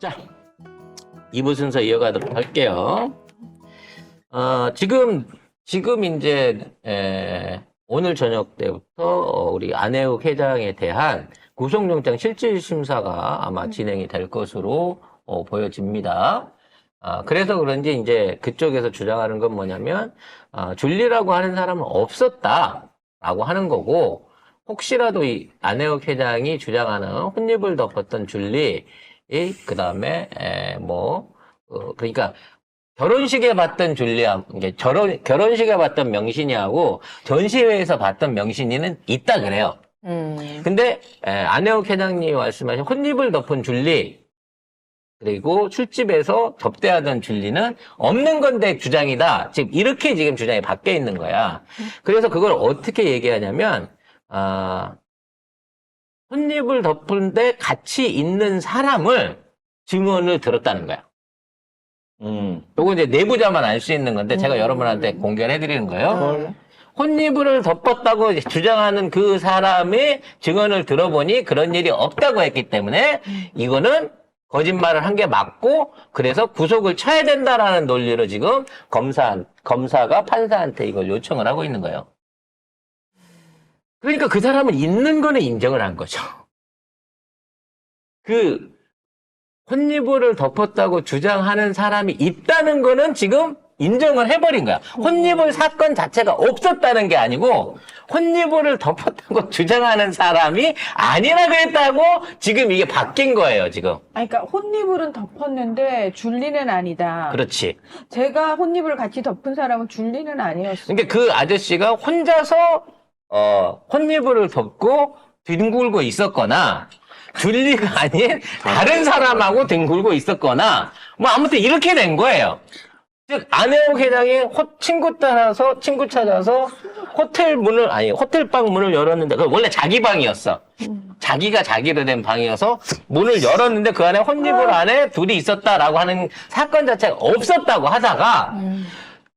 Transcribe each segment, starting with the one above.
자, 2부 순서 이어가도록 할게요. 지금 이제, 오늘 저녁 때부터 우리 안혜욱 회장에 대한 구속영장 실질심사가 아마 진행이 될 것으로 보여집니다. 그래서 그런지 이제 그쪽에서 주장하는 건 뭐냐면, 줄리라고 하는 사람은 없었다라고 하는 거고, 혹시라도 이 안혜욱 회장이 주장하는 혼입을 덮었던 줄리, 그 다음에, 그러니까, 결혼식에 봤던 줄리하고, 이게 결혼식에 봤던 명신이하고 전시회에서 봤던 명신이는 있다 그래요. 근데, 안혜욱 회장님이 말씀하신 혼입을 덮은 줄리, 그리고 술집에서 접대하던 줄리는 없는 건데 주장이다. 지금 이렇게 지금 주장이 바뀌어 있는 거야. 그래서 그걸 어떻게 얘기하냐면, 혼입을 덮은데 같이 있는 사람을 증언을 들었다는 거야. 요거 이제 내부자만 알 수 있는 건데 제가 여러분한테 공개를 해드리는 거예요. 혼입을 덮었다고 주장하는 그 사람의 증언을 들어보니 그런 일이 없다고 했기 때문에 이거는 거짓말을 한 게 맞고 그래서 구속을 쳐야 된다라는 논리로 지금 검사가 판사한테 이걸 요청을 하고 있는 거예요. 그러니까 그 사람은 있는 거는 인정을 한 거죠. 그 혼입을 덮었다고 주장하는 사람이 있다는 거는 지금 인정을 해버린 거야. 혼입을 사건 자체가 없었다는 게 아니고 혼입을 덮었다고 주장하는 사람이 아니라 그랬다고 지금 이게 바뀐 거예요, 지금. 그러니까 혼입을은 덮었는데 줄리는 아니다. 그렇지. 제가 혼입을 같이 덮은 사람은 줄리는 아니었어요. 그러니까 그 아저씨가 혼자서 혼입을 덮고 뒹굴고 있었거나 줄리가 아닌 다른 사람하고 뒹굴고 있었거나 뭐 아무튼 이렇게 된 거예요. 즉 안혜욱 회장이 친구 찾아서 호텔방 문을 열었는데 그 원래 자기 방이었어. 자기가 자기로 된 방이어서 문을 열었는데 그 안에 혼입을 안에 둘이 있었다라고 하는 사건 자체가 없었다고 하다가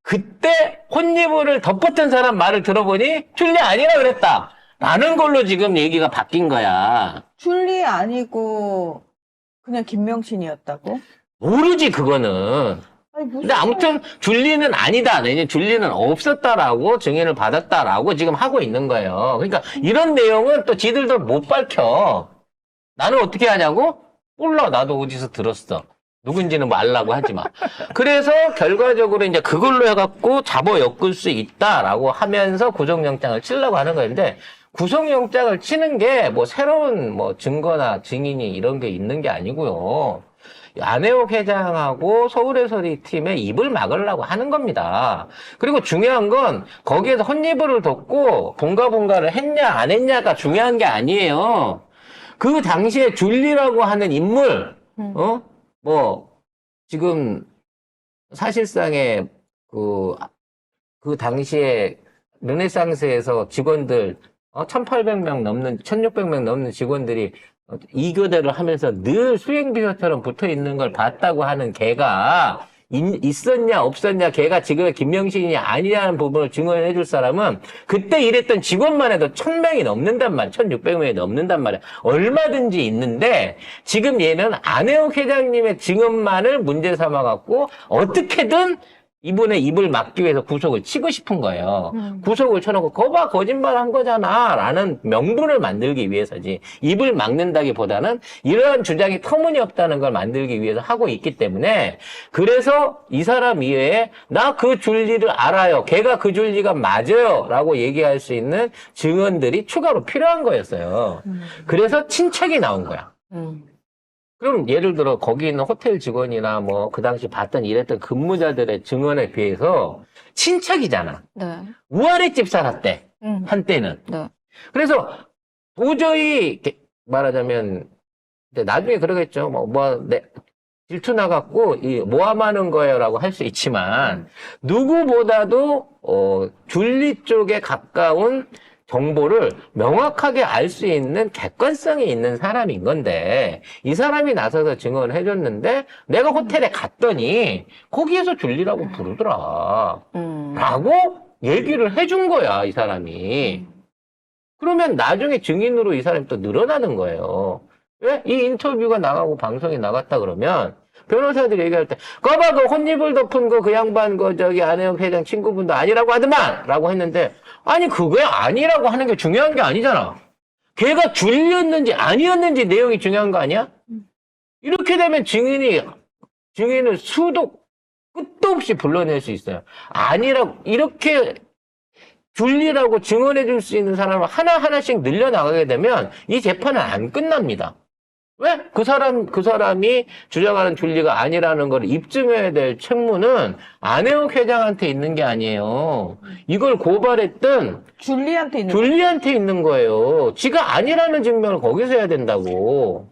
그때 혼입을 덮었던 사람 말을 들어보니 줄리 아니라 그랬다. 라는 걸로 지금 얘기가 바뀐 거야. 줄리 아니고 그냥 김명신이었다고? 모르지, 그거는. 아니, 무슨 근데 아무튼 줄리는 아니다. 줄리는 없었다라고 증인을 받았다라고 지금 하고 있는 거예요. 그러니까 이런 내용은 또 지들도 못 밝혀. 나는 어떻게 하냐고? 몰라. 나도 어디서 들었어. 누군지는 말라고 하지 마. 그래서 결과적으로 이제 그걸로 해갖고 잡아 엮을 수 있다라고 하면서 구속영장을 치려고 하는 거였는데 구속영장을 치는 게 뭐 새로운 뭐 증거나 증인이 이런 게 있는 게 아니고요. 안혜욱 회장하고 서울해서리 팀의 입을 막으려고 하는 겁니다. 그리고 중요한 건 거기에서 혼입을 덮고 본가를 했냐 안 했냐가 중요한 게 아니에요. 그 당시에 줄리라고 하는 인물, 지금 사실상의 그 당시에 르네상스에서 직원들 1,800명 넘는 1,600명 넘는 직원들이 2교대를 하면서 늘 수행비서처럼 붙어 있는 걸 봤다고 하는 걔가 있었냐 없었냐 걔가 지금의 김명신이 아니냐는 부분을 증언해 줄 사람은 그때 일했던 직원만 해도 1,000명이 넘는단 말이야. 1,600명이 넘는단 말이야. 얼마든지 있는데 지금 얘는 안혜욱 회장님의 증언만을 문제 삼아 갖고 어떻게든 이분의 입을 막기 위해서 구속을 치고 싶은 거예요. 구속을 쳐놓고 거봐 거짓말한 거잖아 라는 명분을 만들기 위해서지 입을 막는다기보다는 이러한 주장이 터무니없다는 걸 만들기 위해서 하고 있기 때문에 그래서 이 사람 이외에 나 그 줄리를 알아요. 걔가 그 줄리가 맞아요 라고 얘기할 수 있는 증언들이 추가로 필요한 거였어요. 그래서 친척이 나온 거야. 그럼 예를 들어 거기 있는 호텔 직원이나 뭐 그 당시 봤던 일했던 근무자들의 증언에 비해서 친척이잖아. 네. 우아래 집 살았대. 한때는. 네. 그래서 도저히 말하자면 나중에 그러겠죠. 질투 나갖고 모함하는 거예요라고 할 수 있지만 누구보다도 줄리 쪽에 가까운 정보를 명확하게 알 수 있는 객관성이 있는 사람인 건데 이 사람이 나서서 증언을 해줬는데 내가 호텔에 갔더니 거기에서 줄리라고 부르더라 라고 얘기를 해준 거야 이 사람이. 그러면 나중에 증인으로 이 사람이 또 늘어나는 거예요. 왜? 이 인터뷰가 나가고 방송이 나갔다 그러면 변호사들이 얘기할 때 거봐 그 혼입을 덮은 그 양반 안혜영 회장 친구분도 아니라고 하더만 라고 했는데 아니 그게 아니라고 하는 게 중요한 게 아니잖아. 걔가 줄리였는지 아니었는지 내용이 중요한 거 아니야? 이렇게 되면 증인을 수도 끝도 없이 불러낼 수 있어요. 아니라고 이렇게 줄리라고 증언해 줄 수 있는 사람을 하나하나씩 늘려나가게 되면 이 재판은 안 끝납니다. 왜? 그 사람이 주장하는 줄리가 아니라는 걸 입증해야 될 책무는 안혜욱 회장한테 있는 게 아니에요. 이걸 고발했던 줄리한테 있는 거예요. 지가 아니라는 증명을 거기서 해야 된다고.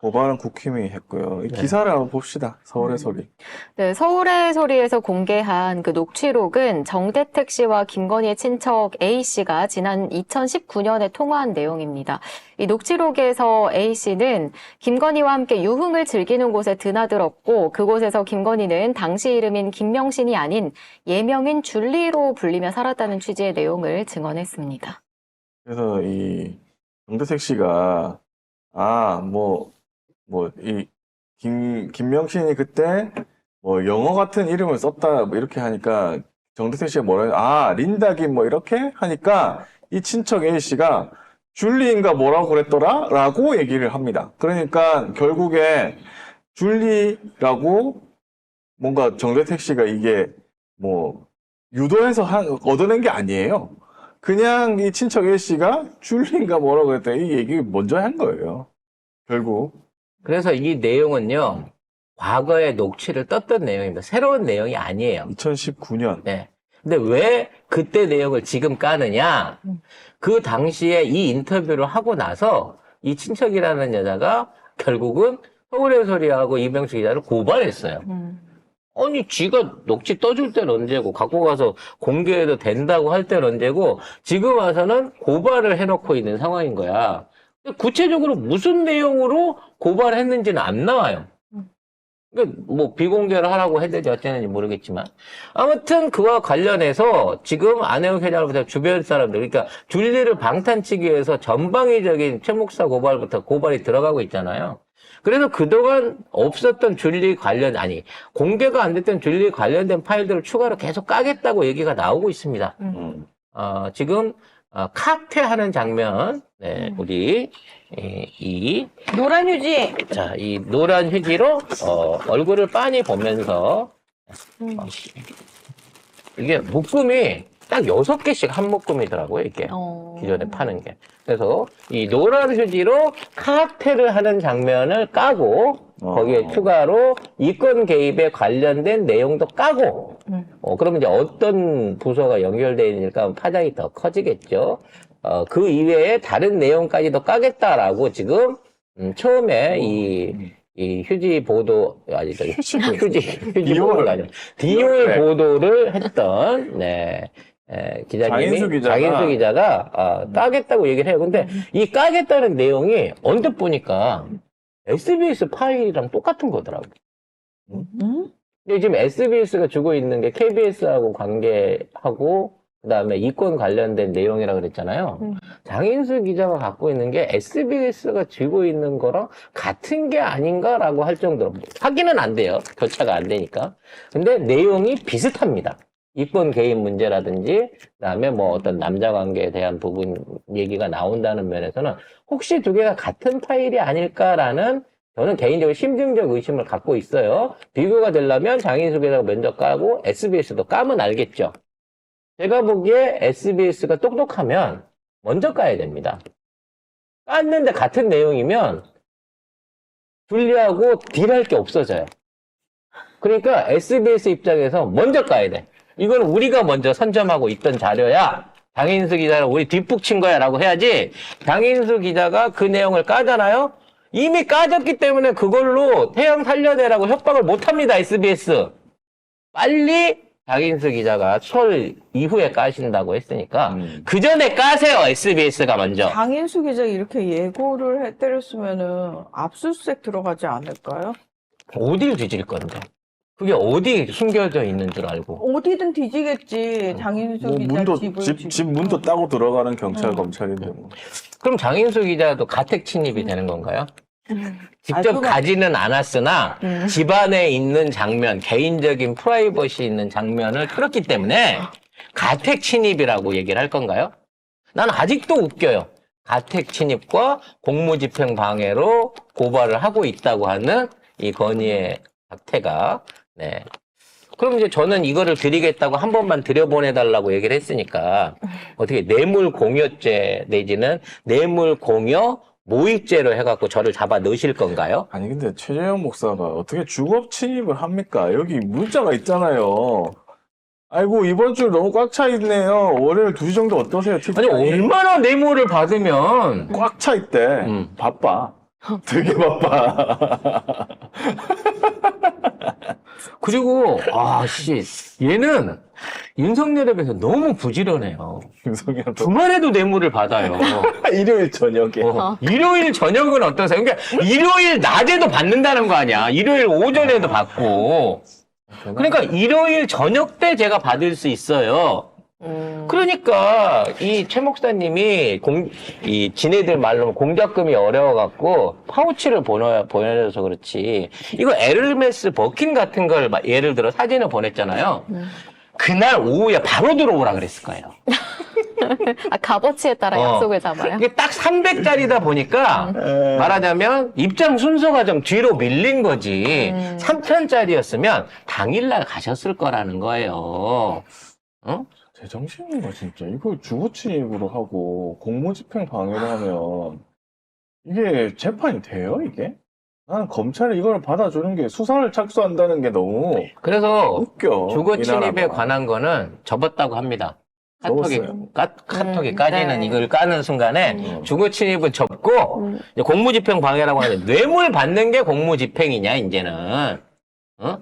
고발은 국힘이 했고요. 이 기사를 한번 봅시다. 서울의 소리. 네, 서울의 소리에서 공개한 그 녹취록은 정대택 씨와 김건희의 친척 A 씨가 지난 2019년에 통화한 내용입니다. 이 녹취록에서 A 씨는 김건희와 함께 유흥을 즐기는 곳에 드나들었고 그곳에서 김건희는 당시 이름인 김명신이 아닌 예명인 줄리로 불리며 살았다는 취지의 내용을 증언했습니다. 그래서 이 정대택 씨가 김명신이 그때 뭐 영어 같은 이름을 썼다 뭐 이렇게 하니까 정대택 씨가 뭐라 린다 김 뭐 이렇게 하니까 이 친척 A 씨가 줄리인가 뭐라고 그랬더라? 라고 얘기를 합니다. 그러니까 결국에 줄리라고 뭔가 정대택 씨가 이게 뭐 유도해서 얻어낸 게 아니에요. 그냥 이 친척 A 씨가 줄리인가 뭐라고 그랬더니 이 얘기 먼저 한 거예요. 결국. 그래서 이 내용은요, 과거에 녹취를 떴던 내용입니다. 새로운 내용이 아니에요. 2019년. 네. 근데 왜 그때 내용을 지금 까느냐? 그 당시에 이 인터뷰를 하고 나서 이 친척이라는 여자가 결국은 서울의 소리하고 이병수 기자를 고발했어요. 아니, 지가 녹취 떠줄 때는 언제고, 갖고 가서 공개해도 된다고 할 때는 언제고, 지금 와서는 고발을 해놓고 있는 상황인 거야. 구체적으로 무슨 내용으로 고발했는지는 안 나와요. 그러니까 뭐 비공개를 하라고 했는지 어쩌는지 모르겠지만 아무튼 그와 관련해서 지금 안혜욱 회장부터 주변 사람들 그러니까 줄리를 방탄치기 위해서 전방위적인 최 목사 고발부터 고발이 들어가고 있잖아요. 그래서 그동안 없었던 줄리 관련 공개가 안 됐던 줄리 관련된 파일들을 추가로 계속 까겠다고 얘기가 나오고 있습니다. 지금 칵테하는 장면, 네, 우리 이 노란 휴지. 자, 이 노란 휴지로 얼굴을 빤히 보면서 이게 묶음이 딱 6개씩 한 묶음이더라고요, 이게. 기존에 파는 게. 그래서 이 노란 휴지로 칵테를 하는 장면을 까고 거기에 추가로 이권 개입에 관련된 내용도 까고 그러면 이제 어떤 부서가 연결되어 있으니까 파장이 더 커지겠죠. 그 이외에 다른 내용까지도 까겠다라고 지금 처음에 이 휴지 보도 휴지 보도가 아니라 디올 보도를 했던 기자님이 장인수 기자가 까겠다고 얘기를 해요. 근데 이 까겠다는 내용이 언뜻 보니까 SBS 파일이랑 똑같은 거더라고요. 근데 지금 SBS가 주고 있는 게 KBS하고 관계하고 그다음에 이권 관련된 내용이라 그랬잖아요. 장인수 기자가 갖고 있는 게 SBS가 쥐고 있는 거랑 같은 게 아닌가라고 할 정도로 확인은 안 돼요. 교차가 안 되니까. 근데 내용이 비슷합니다. 이권 개입 문제라든지 그다음에 뭐 어떤 남자 관계에 대한 부분 얘기가 나온다는 면에서는 혹시 두 개가 같은 파일이 아닐까라는 저는 개인적으로 심증적 의심을 갖고 있어요. 비교가 되려면 장인수 기자가 먼저 까고 SBS도 까면 알겠죠. 제가 보기에 SBS가 똑똑하면 먼저 까야 됩니다. 깠는데 같은 내용이면 줄리하고 딜할 게 없어져요. 그러니까 SBS 입장에서 먼저 까야 돼. 이건 우리가 먼저 선점하고 있던 자료야. 장인수 기자는 우리 뒷북 친 거야 라고 해야지. 장인수 기자가 그 내용을 까잖아요. 이미 까졌기 때문에 그걸로 태양 살려내라고 협박을 못합니다. SBS. 빨리 장인수 기자가 설 이후에 까신다고 했으니까 그 전에 까세요. SBS가 먼저. 장인수 기자 이렇게 예고를 해때렸으면은 압수수색 들어가지 않을까요? 어딜 뒤질 건데. 그게 어디 숨겨져 있는 줄 알고. 어디든 뒤지겠지. 장인수 뭐 기자 문도 집을 집 지금. 문도 따고 들어가는 경찰 검찰인데 뭐. 그럼 장인수 기자도 가택 침입이 되는 건가요? 직접 그건- 가지는 않았으나 집 안에 있는 장면, 개인적인 프라이버시 있는 장면을 틀었기 때문에 가택 침입이라고 얘기를 할 건가요? 난 아직도 웃겨요. 가택 침입과 공무집행 방해로 고발을 하고 있다고 하는 이 건희의 사태가. 네. 그럼 이제 저는 이거를 드리겠다고 한 번만 들여보내달라고 얘기를 했으니까 어떻게 뇌물공여죄 내지는 뇌물공여 모의죄로 해갖고 저를 잡아 넣으실 건가요? 아니 근데 최재형 목사가 어떻게 주거 침입을 합니까? 여기 문자가 있잖아요. 아이고 이번 주 너무 꽉 차 있네요. 월요일 2시 정도 어떠세요? 아니 TV타임? 얼마나 뇌물을 받으면 꽉 차 있대. 바빠. 되게 바빠. 그리고 아씨 얘는 윤석열에 비해서 너무 부지런해요. 윤석열도 주말에도 뇌물을 받아요. 일요일 저녁에. 일요일 저녁은 어떠세요? 그러니까 일요일 낮에도 받는다는 거 아니야. 일요일 오전에도 받고. 그러니까 일요일 저녁 때 제가 받을 수 있어요. 그러니까 이 최 목사님이 이 지네들 말로 공작금이 어려워갖고 파우치를 보내줘서 그렇지. 이거 에르메스 버킨 같은 걸 예를 들어 사진을 보냈잖아요. 그날 오후에 바로 들어오라 그랬을 거예요. 아, 값어치에 따라 약속을 잡아요? 이게 딱 300짜리다 보니까 말하자면 입장 순서가 좀 뒤로 밀린 거지. 3,000짜리였으면 당일날 가셨을 거라는 거예요. 어? 제정신인가 진짜. 이걸 주거 침입으로 하고 공무집행 방해를 하면 이게 재판이 돼요 이게? 나는 검찰이 이걸 받아주는 게 수사를 착수한다는 게 너무 그래서 웃겨. 주거 이 침입에 나라가. 관한 거는 접었다고 합니다. 접었어요. 카톡이 까지는 네. 이걸 까는 순간에 주거 침입은 접고 이제 공무집행 방해라고 하는데 뇌물 받는 게 공무집행이냐 이제는. 어?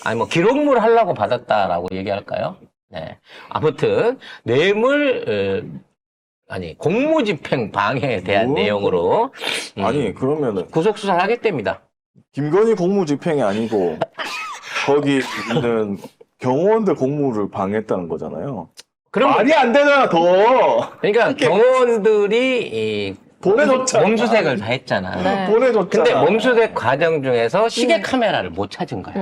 아니 뭐 기록물 하려고 받았다라고 얘기할까요? 네. 아무튼 뇌물 공무집행 방해에 대한 뭐? 내용으로 아니 그러면은 구속 수사를 하겠답니다. 김건희 공무집행이 아니고 거기 있는 경호원들 공무를 방해했다는 거잖아요. 그럼 말이 안 되잖아 더. 그러니까 경호원들이 이 보내줬잖아. 몸수색을 다 했잖아. 네. 보내줬잖아. 근데 몸수색 과정 중에서 시계 카메라를 못 찾은 거야.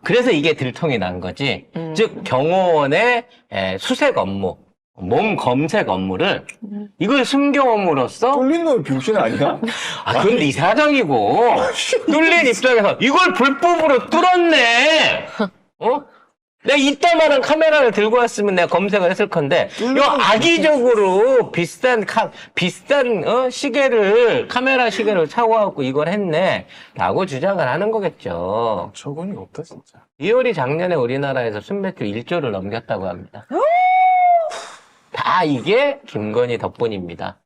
그래서 이게 들통이 난 거지. 즉 경호원의 수색 업무, 몸 검색 업무를 이걸 숨겨옴으로써 뚫린 놈이 병신 아니야? 그건 네 사정이고 뚫린 입장에서 이걸 불법으로 뚫었네. 어? 내가 이따만한 카메라를 들고 왔으면 내가 검색을 했을 건데 이거 악의적으로 비싼 시계를 카메라 시계를 사고 갖고 이걸 했네라고 주장을 하는 거겠죠. 처분이 없다 진짜. 디올이 작년에 우리나라에서 순매출 1조를 넘겼다고 합니다. 다 이게 김건희 덕분입니다.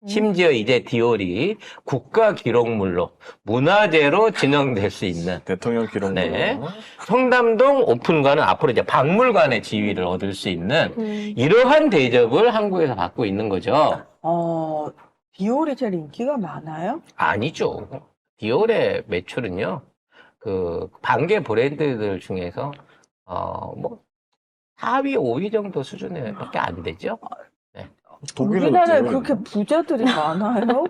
심지어 이제 디올이 국가 기록물로 문화재로 지정될 수 있는 대통령 기록물. 네. 청담동 오픈관은 앞으로 이제 박물관의 지위를 얻을 수 있는 이러한 대접을 한국에서 받고 있는 거죠. 디올이 제일 인기가 많아요? 아니죠. 디올의 매출은요, 그 반개 브랜드들 중에서 뭐 4위, 5위 정도 수준에밖에 안 되죠. 독일은 우리나라에 디올이 그렇게 부자들이 많아요?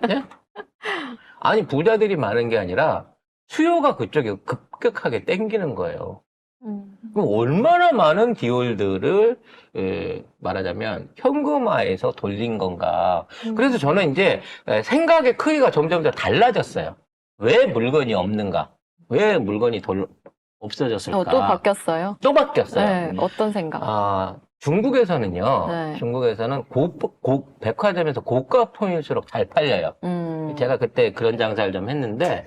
아니 부자들이 많은 게 아니라 수요가 그쪽에 급격하게 땡기는 거예요. 그럼 얼마나 많은 디올들을 말하자면 현금화해서 돌린 건가. 그래서 저는 이제 생각의 크기가 점점 더 달라졌어요. 왜 물건이 없는가? 왜 물건이 없어졌을까? 또 바뀌었어요? 또 바뀌었어요. 네, 어떤 생각? 중국에서는요. 네. 중국에서는 백화점에서 고가 폰일수록 잘 팔려요. 제가 그때 그런 장사를 좀 했는데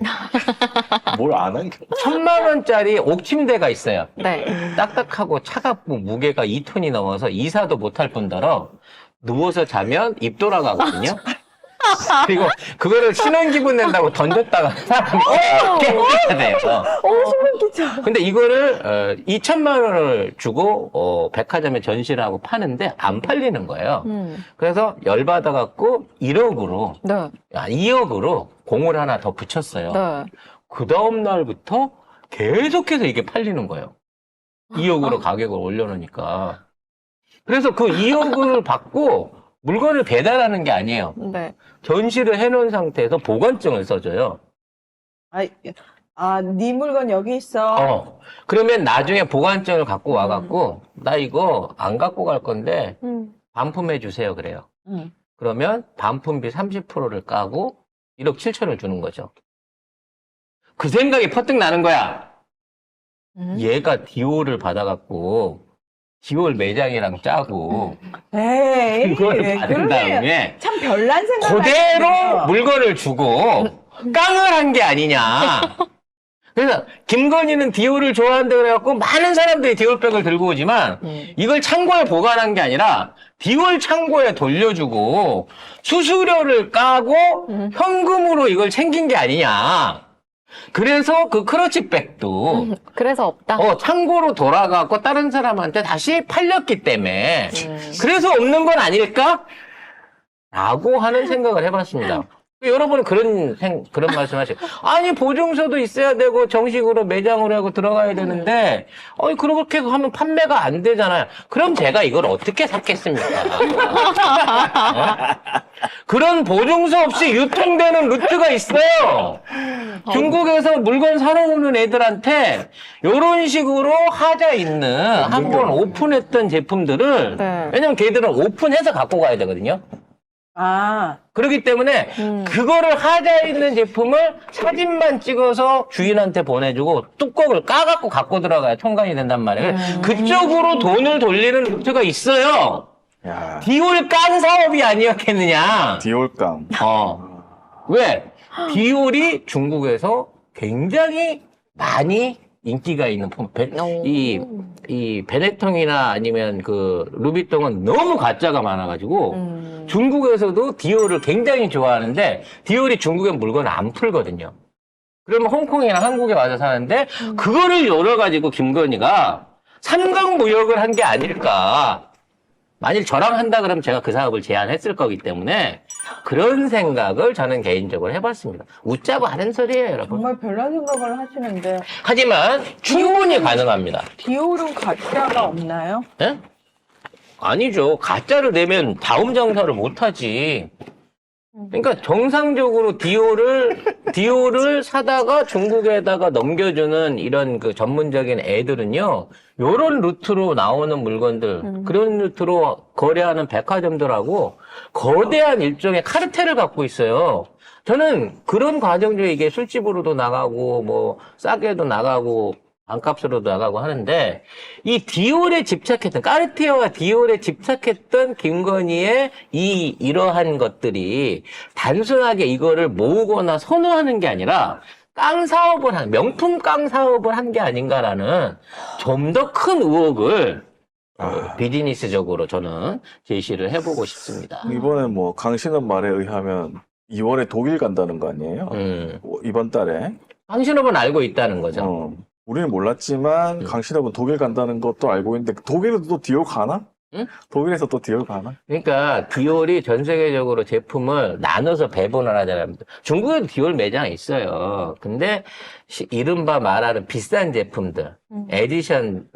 뭘 안 한 게. 1,000만 원짜리 옥침대가 있어요. 네. 딱딱하고 차갑고 무게가 2톤이 넘어서 이사도 못할 뿐더러 누워서 자면 입 돌아가거든요. 그리고 그거를 신혼기분 낸다고 던졌다가 사람이 깨끗해야 돼요. 신문 기자. 근데 이거를 2,000만 원을 주고 백화점에 전시를 하고 파는데 안 팔리는 거예요. 그래서 열받아갖고 1억으로 네. 2억으로 공을 하나 더 붙였어요. 네. 그 다음 날부터 계속해서 이게 팔리는 거예요. 2억으로 가격을 올려놓으니까. 그래서 그 2억을 받고 물건을 배달하는 게 아니에요. 네. 전시를 해놓은 상태에서 보관증을 써줘요. 네 물건 여기 있어. 그러면 나중에 보관증을 갖고 와갖고, 나 이거 안 갖고 갈 건데, 반품해 주세요. 그래요. 그러면 반품비 30%를 까고 1억 7천을 주는 거죠. 그 생각이 퍼뜩 나는 거야. 얘가 디올을 받아갖고, 디올 매장이랑 짜고, 에이, 그걸 왜 받은 그러세요? 다음에, 참 별난 생각. 그대로 물건을 주고 깡을 한 게 아니냐. 그래서 김건희는 디올을 좋아한다 그래갖고 많은 사람들이 디올백을 들고 오지만 이걸 창고에 보관한 게 아니라 디올 창고에 돌려주고 수수료를 까고 현금으로 이걸 챙긴 게 아니냐. 그래서 그 크러치백도 그래서 없다. 창고로 돌아가고 다른 사람한테 다시 팔렸기 때문에 그래서 없는 건 아닐까? 라고 하는 생각을 해봤습니다. 여러분은 그런 말씀 하세요. 아니, 보증서도 있어야 되고, 정식으로 매장으로 하고 들어가야 되는데, 그렇게 하면 판매가 안 되잖아요. 그럼 제가 이걸 어떻게 샀겠습니까? 그런 보증서 없이 유통되는 루트가 있어요. 중국에서 물건 사러 오는 애들한테, 요런 식으로 하자 있는, 한번 오픈했던 제품들을, 네. 왜냐면 걔들은 오픈해서 갖고 가야 되거든요. 그렇기 때문에 그거를 하자 있는 제품을 사진만 찍어서 주인한테 보내주고 뚜껑을 까갖고 갖고 들어가야 통관이 된단 말이에요. 그쪽으로 돈을 돌리는 루트가 있어요. 야, 디올 깐 사업이 아니었겠느냐. 디올감. 왜? 디올이 중국에서 굉장히 많이 인기가 있는 이 베네통이나 아니면 그 루비통은 너무 가짜가 많아가지고 중국에서도 디올을 굉장히 좋아하는데 디올이 중국에 물건을 안 풀거든요. 그러면 홍콩이나 한국에 와서 사는데 그거를 열어가지고 김건희가 삼각무역을 한 게 아닐까. 만일 저랑 한다 그러면 제가 그 사업을 제안했을 거기 때문에 그런 생각을 저는 개인적으로 해봤습니다. 웃자고 하는 소리예요, 여러분. 정말 별난 생각을 하시는데. 하지만 충분히 가능합니다. 디올은 가짜가 없나요? 예? 아니죠. 가짜를 내면 다음 장사를 못하지. 그러니까 정상적으로 디올을 사다가 중국에다가 넘겨주는 이런 그 전문적인 애들은요, 요런 루트로 나오는 물건들, 그런 루트로 거래하는 백화점들하고 거대한 일종의 카르텔을 갖고 있어요. 저는 그런 과정 중에 이게 술집으로도 나가고, 뭐, 싸게도 나가고, 반값으로도 나가고 하는데, 이 디올에 집착했던, 까르티에와 디올에 집착했던 김건희의 이러한 것들이 단순하게 이거를 모으거나 선호하는 게 아니라, 명품 깡 사업을 한 게 아닌가라는 좀 더 큰 의혹을 비즈니스적으로 저는 제시를 해보고 싶습니다. 이번에 뭐 강신업 말에 의하면 2월에 독일 간다는 거 아니에요? 이번 달에. 강신업은 알고 있다는 거죠. 우리는 몰랐지만 강신업은 독일 간다는 것도 알고 있는데 독일에도 또 디올 가나? 응? 독일에서 또 디올 가나? 그러니까 디올이 전 세계적으로 제품을 나눠서 배분을 하잖아요. 중국에도 디올 매장이 있어요. 근데 이른바 말하는 비싼 제품들, 에디션,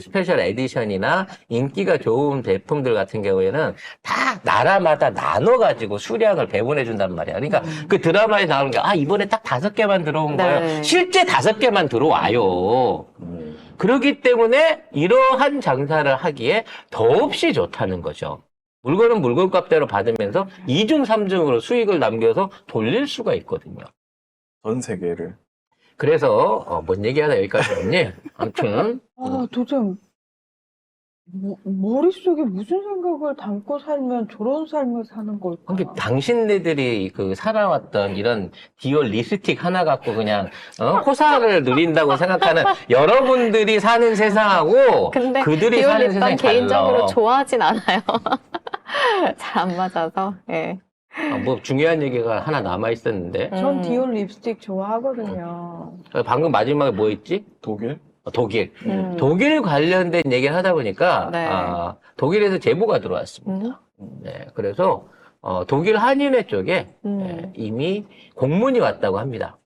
스페셜 에디션이나 인기가 좋은 제품들 같은 경우에는 다 나라마다 나눠가지고 수량을 배분해 준단 말이야. 그러니까 그 드라마에 나오는 게, 이번에 딱 5개만 들어온 거예요. 네. 실제 5개만 들어와요. 그렇기 때문에 이러한 장사를 하기에 더없이 좋다는 거죠. 물건은 물건값대로 받으면서 2중, 3중으로 수익을 남겨서 돌릴 수가 있거든요. 전 세계를. 그래서 뭔 얘기하다 여기까지 왔니? 아무튼 도대체 머릿속에 무슨 생각을 담고 살면 저런 삶을 사는 걸까? 그러니까 당신네들이 그 살아왔던 이런 디올 립스틱 하나 갖고 그냥 호사를 누린다고 생각하는 여러분들이 사는 세상하고 근데 그들이 디올 사는 립밤 세상이 개인적으로 달라. 좋아하진 않아요. 잘 안 맞아서. 예. 뭐 중요한 얘기가 하나 남아 있었는데 전 디올 립스틱 좋아하거든요. 방금 마지막에 뭐 있지? 독일? 독일. 독일 관련된 얘기를 하다 보니까 네. 독일에서 제보가 들어왔습니다. 네, 그래서 독일 한인회 쪽에 이미 공문이 왔다고 합니다.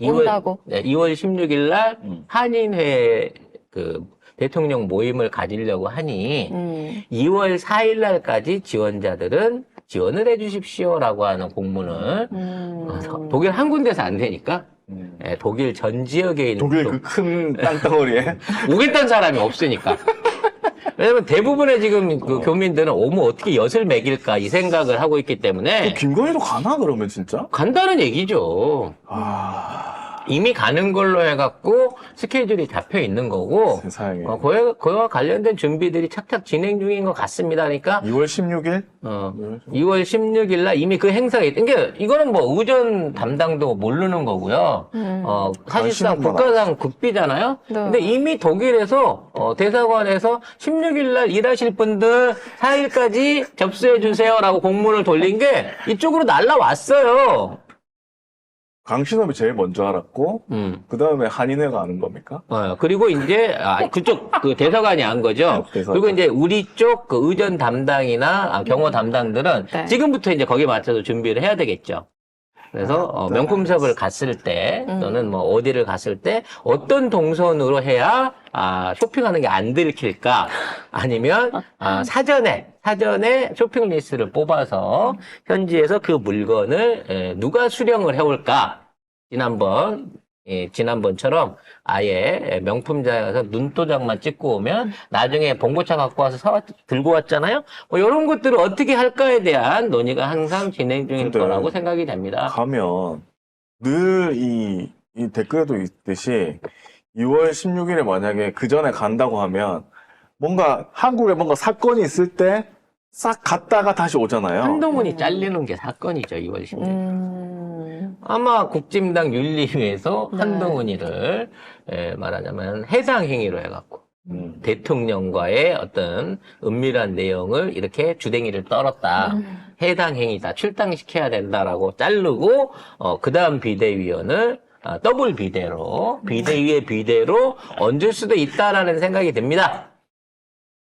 온다고. 2월 16일 날 한인회 그 대통령 모임을 가지려고 하니 2월 4일 날까지 지원자들은 지원을 해 주십시오라고 하는 공문을 독일 한 군데서 안 되니까 예, 독일 전 지역에 있는 독일 그 큰 땅덩어리에 오겠다는 사람이 없으니까. 왜냐면 대부분의 지금 그 교민들은 오면 어떻게 엿을 매길까 이 생각을 하고 있기 때문에 김건희도 가나 그러면 진짜? 간다는 얘기죠. 이미 가는 걸로 해갖고 스케줄이 잡혀 있는 거고 세상에. 그와 관련된 준비들이 착착 진행 중인 것 같습니다. 그러니까 2월 16일? 2월 16일 날 이미 그 행사가 그러니까 이거는 뭐 의전 담당도 모르는 거고요. 사실상 관심은 국가상 국비잖아요. 네. 근데 이미 독일에서 대사관에서 16일 날 일하실 분들 4일까지 접수해 주세요라고 공문을 돌린 게 이쪽으로 날라왔어요. 강신업이 제일 먼저 알았고 그 다음에 한인회가 아는 겁니까? 그리고 이제 그쪽 그 대사관이 한 거죠. 대사관. 그리고 이제 우리 쪽 그 의전 담당이나 경호 담당들은 네. 지금부터 이제 거기에 맞춰서 준비를 해야 되겠죠. 그래서 명품샵을 갔을 때 또는 뭐 어디를 갔을 때 어떤 동선으로 해야 쇼핑하는 게 안 들킬까? 아니면 사전에 쇼핑 리스트를 뽑아서 현지에서 그 물건을 누가 수령을 해올까? 지난번처럼 아예 명품장에서 눈도장만 찍고 오면 나중에 봉고차 갖고 와서 들고 왔잖아요. 뭐 이런 것들을 어떻게 할까에 대한 논의가 항상 진행 중일 근데 거라고 생각이 됩니다. 가면 늘 이 댓글에도 있듯이 2월 16일에 만약에 그 전에 간다고 하면 뭔가 한국에 뭔가 사건이 있을 때 싹 갔다가 다시 오잖아요. 한동훈이 잘리는 게 사건이죠, 2월 16일. 아마 국진당 윤리위에서 한동훈이를 말하자면 해당 행위로 해갖고 대통령과의 어떤 은밀한 내용을 이렇게 주댕이를 떨었다. 해당 행위다. 출당시켜야 된다라고 자르고 그 다음 비대위원을 더블 비대로 비대위의 비대로 얹을 수도 있다라는 생각이 듭니다.